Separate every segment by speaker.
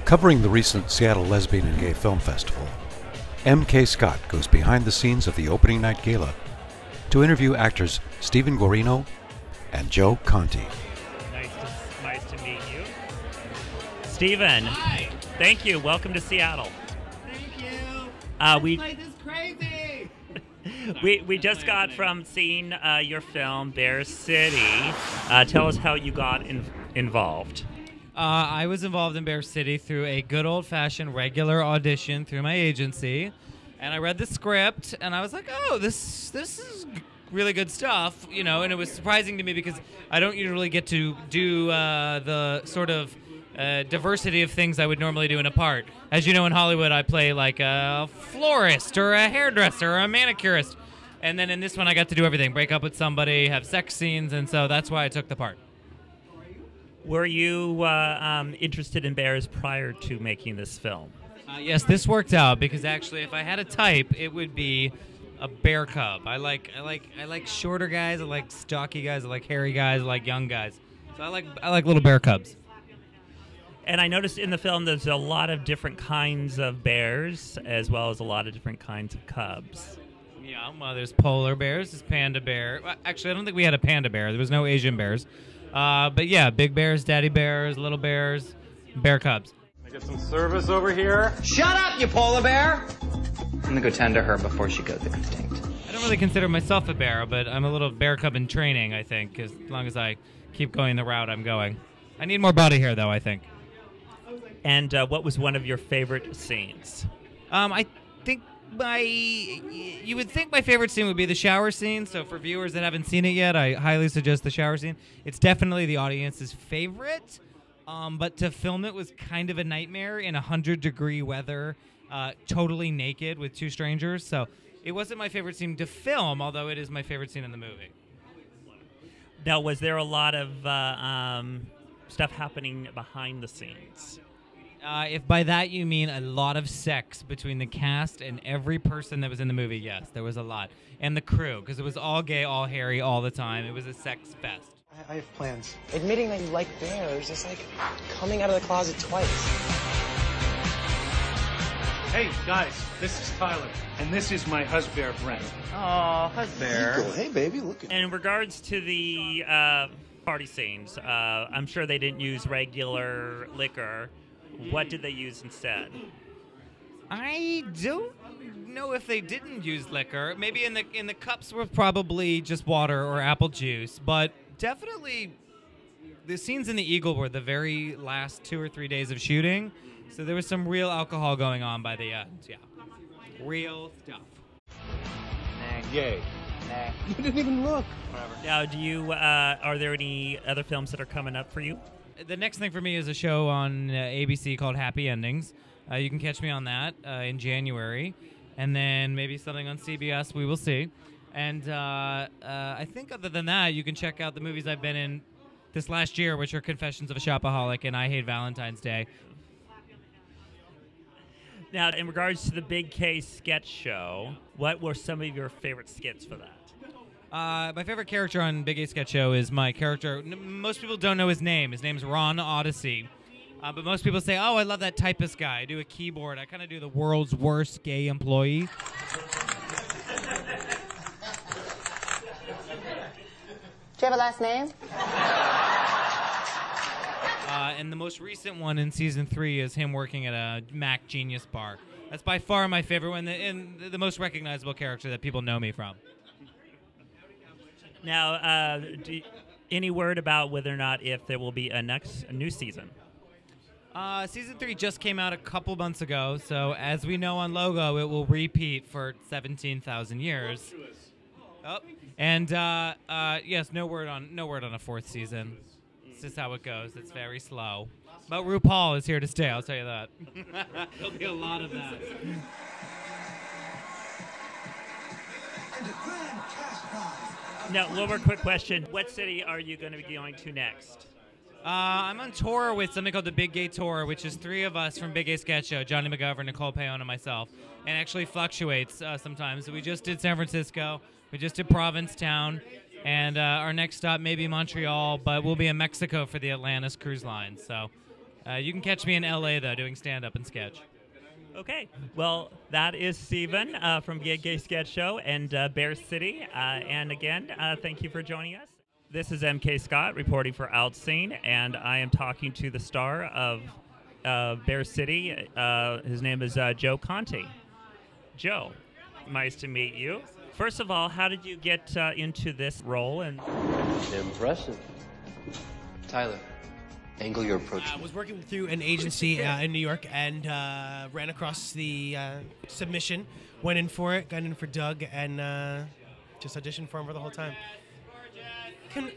Speaker 1: Covering the recent Seattle Lesbian and Gay Film Festival, M.K. Scott goes behind the scenes of the opening night gala to interview actors Stephen Guarino and Joe Conti.
Speaker 2: Nice to meet you. Stephen, hi. Thank you. Welcome to Seattle.
Speaker 3: Thank you.
Speaker 2: We
Speaker 3: this place is crazy.
Speaker 2: we just got from seeing your film, Bear City. Tell us how you got involved.
Speaker 3: I was involved in Bear City through a good old-fashioned regular audition through my agency, and I read the script, and I was like, oh, this is really good stuff, you know, and it was surprising to me because I don't usually get to do the sort of diversity of things I would normally do in a part. As you know, in Hollywood, I play like a florist or a hairdresser or a manicurist, and then in this one, I got to do everything, break up with somebody, have sex scenes, and so that's why I took the part.
Speaker 2: Were you interested in bears prior to making this film?
Speaker 3: Yes, this worked out because actually, if I had a type, it would be a bear cub. I like shorter guys. I like stocky guys. I like hairy guys. I like young guys. So I like little bear cubs.
Speaker 2: And I noticed in the film there's a lot of different kinds of bears as well as a lot of different kinds of cubs.
Speaker 3: Yeah, well, there's polar bears, there's panda bear. Well, actually, I don't think we had a panda bear. There was no Asian bears. But yeah, big bears, daddy bears, little bears, bear cubs.
Speaker 4: I get some service over here.
Speaker 5: Shut up, you polar bear! I'm gonna go tend to her before she goes extinct.
Speaker 3: I don't really consider myself a bear, but I'm a little bear cub in training, I think, as long as I keep going the route I'm going. I need more body hair, though, I think.
Speaker 2: And what was one of your favorite scenes?
Speaker 3: I think you would think my favorite scene would be the shower scene. So for viewers that haven't seen it yet, I highly suggest the shower scene. It's definitely the audience's favorite. But to film it was kind of a nightmare in 100-degree weather, totally naked with two strangers. So it wasn't my favorite scene to film, although it is my favorite scene in the movie.
Speaker 2: Now, was there a lot of stuff happening behind the scenes?
Speaker 3: If by that you mean a lot of sex between the cast and every person that was in the movie, yes, there was a lot. And the crew, because it was all gay, all hairy, all the time. It was a sex fest.
Speaker 6: I have plans. Admitting that you like bears is like coming out of the closet twice.
Speaker 4: Hey, guys, this is Tyler, and this is my husband, Brent.
Speaker 5: Oh, husband.
Speaker 6: Cool. Hey, baby, look at
Speaker 2: And in regards to the party scenes, I'm sure they didn't use regular liquor. What did they use instead?
Speaker 3: I don't know if they didn't use liquor. Maybe in the cups were probably just water or apple juice, but definitely the scenes in the Eagle were the very last 2 or 3 days of shooting, so there was some real alcohol going on by the end. Yeah, real stuff.
Speaker 4: Yay.
Speaker 6: you. You didn't even look.
Speaker 4: Whatever.
Speaker 2: Now, do you? Are there any other films that are coming up for you?
Speaker 3: The next thing for me is a show on ABC called Happy Endings. You can catch me on that in January, and then maybe something on CBS. We will see. And I think other than that, you can check out the movies I've been in this last year, which are Confessions of a Shopaholic and I Hate Valentine's Day.
Speaker 2: Now, in regards to the Big K sketch show, what were some of your favorite skits for that?
Speaker 3: My favorite character on Big A Sketch Show is my character. Most people don't know his name. His name's Ron Odyssey. But most people say, oh, I love that typist guy. I do a keyboard. I kind of do the world's worst gay employee.
Speaker 7: Do you have a last name?
Speaker 3: And the most recent one in season 3 is him working at a Mac Genius bar. That's by far my favorite one and the most recognizable character that people know me from.
Speaker 2: Now, any word about whether or not if there will be a new season?
Speaker 3: Season 3 just came out a couple months ago, so as we know on Logo, it will repeat for 17,000 years. Oh, and yes, no word on a 4th season. It's just how it goes. It's very slow. But RuPaul is here to stay, I'll tell you that. There'll be a lot of that.
Speaker 2: Now, one more quick question. What city are you going to be going to next?
Speaker 3: I'm on tour with something called the Big Gay Tour, which is 3 of us from Big Gay Sketch Show, Johnny McGovern, Nicole Payon, and myself, and actually fluctuates sometimes. So we just did San Francisco, we just did Provincetown, and our next stop may be Montreal, but we'll be in Mexico for the Atlantis Cruise Line. So You can catch me in LA, though, doing stand-up and sketch.
Speaker 2: Okay, well, that is Steven from Gay Sketch Show and Bear City. And again, thank you for joining us. This is MK Scott reporting for OUTscene, and I am talking to the star of Bear City. His name is Joe Conte. Joe, nice to meet you. First of all, how did you get into this role? And
Speaker 6: Impressive.
Speaker 5: Tyler, angle your approach.
Speaker 8: I was working through an agency in New York and ran across the submission, went in for it, got in for Doug, and just auditioned for him for the whole time. Can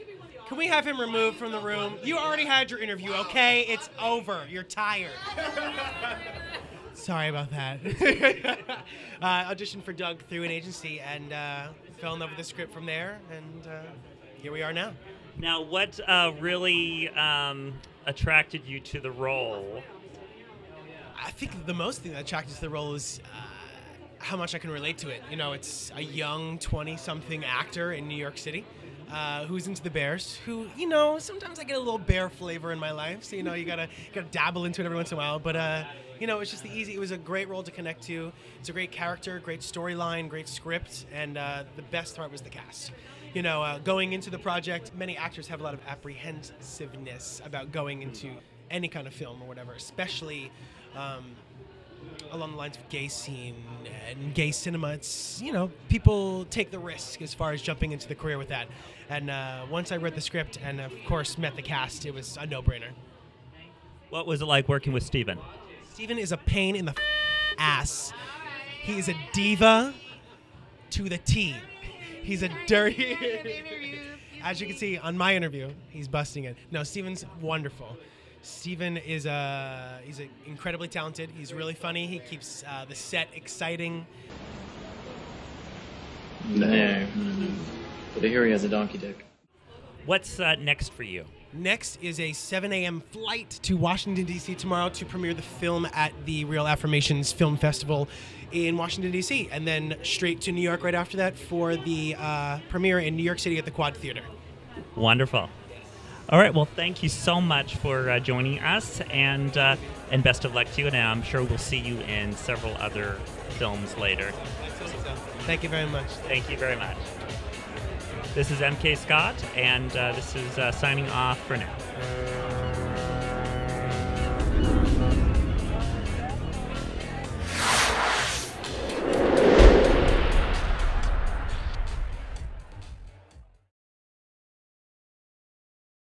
Speaker 8: we have him removed from the room? You already had your interview, okay? It's over. You're tired. Sorry about that. Auditioned for Doug through an agency and fell in love with the script from there, and here we are now.
Speaker 2: now, what really attracted you to the role?
Speaker 8: I think the most thing that attracted to the role is how much I can relate to it. You know, it's a young 20-something actor in New York City who's into the bears, who, you know, sometimes I get a little bear flavor in my life, so, you know, you gotta dabble into it every once in a while, but you know, it's just it was a great role to connect to. It's a great character, great storyline, great script, and the best part was the cast. You know, going into the project, many actors have a lot of apprehensiveness about going into any kind of film or whatever, especially along the lines of gay scene and gay cinema. It's, you know, people take the risk as far as jumping into the career with that. And once I read the script and, of course, met the cast, it was a no-brainer.
Speaker 2: What was it like working with Steven?
Speaker 8: Steven is a pain in the ass. He is a diva to the T. He's a dirty... As you can see on my interview, he's busting it. No, Steven's wonderful. Steven is he's incredibly talented. He's really funny. He keeps the set exciting.
Speaker 5: No. But I hear he has a donkey dick.
Speaker 2: What's next for you?
Speaker 8: Next is a 7 a.m. flight to Washington, D.C. tomorrow to premiere the film at the Real Affirmations Film Festival in Washington, D.C. And then straight to New York right after that for the premiere in New York City at the Quad Theater.
Speaker 2: Wonderful. All right, well, thank you so much for joining us, and best of luck to you, and I'm sure we'll see you in several other films later.
Speaker 8: Thank you very much.
Speaker 2: Thank you very much. This is MK Scott, and this is signing off for now.